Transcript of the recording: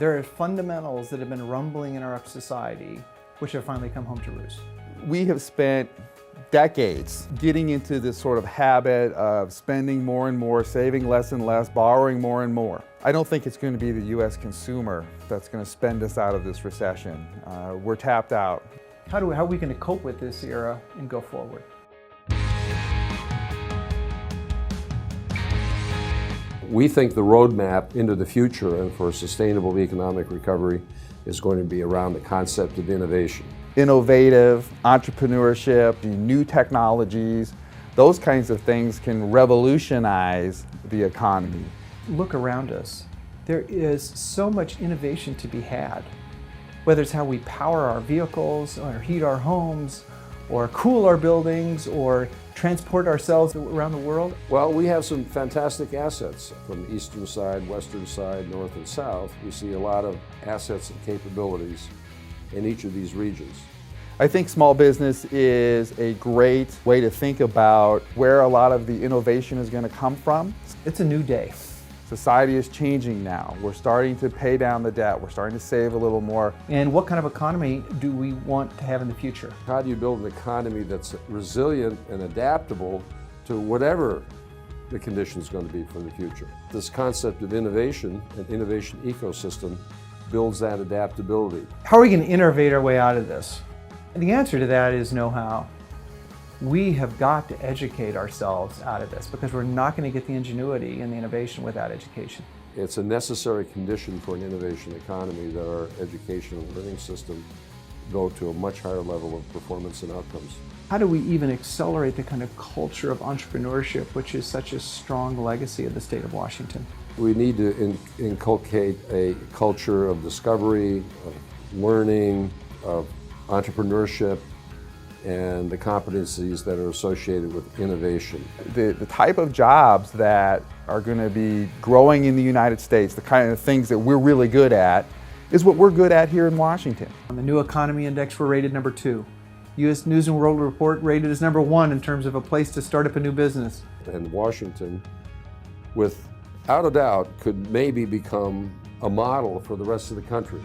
There are fundamentals that have been rumbling in our society which have finally come home to roost. We have spent decades getting into this sort of habit of spending more and more, saving less and less, borrowing more and more. I don't think it's going to be the U.S. consumer that's going to spend us out of this recession. We're tapped out. How are we going to cope with this era and go forward? We think the roadmap into the future and for sustainable economic recovery is going to be around the concept of innovation. Innovative, entrepreneurship, new technologies, those kinds of things can revolutionize the economy. Look around us. There is so much innovation to be had. Whether it's how we power our vehicles, or heat our homes, or cool our buildings, or transport ourselves around the world. Well, we have some fantastic assets from the eastern side, western side, north and south. We see a lot of assets and capabilities in each of these regions. I think small business is a great way to think about where a lot of the innovation is going to come from. It's a new day. Society is changing now. We're starting to pay down the debt. We're starting to save a little more. And what kind of economy do we want to have in the future? How do you build an economy that's resilient and adaptable to whatever the condition is going to be for the future? This concept of innovation and innovation ecosystem builds that adaptability. How are we going to innovate our way out of this? And the answer to that is know-how. We have got to educate ourselves out of this because we're not going to get the ingenuity and the innovation without education. It's a necessary condition for an innovation economy that our education and learning system go to a much higher level of performance and outcomes. How do we even accelerate the kind of culture of entrepreneurship, which is such a strong legacy of the state of Washington? We need to inculcate a culture of discovery, of learning, of entrepreneurship, and the competencies that are associated with innovation. The type of jobs that are going to be growing in the United States, the kind of things that we're really good at, is what we're good at here in Washington. On the New Economy Index, we're rated number 2. U.S. News and World Report rated as number 1 in terms of a place to start up a new business. And Washington, without a doubt, could maybe become a model for the rest of the country.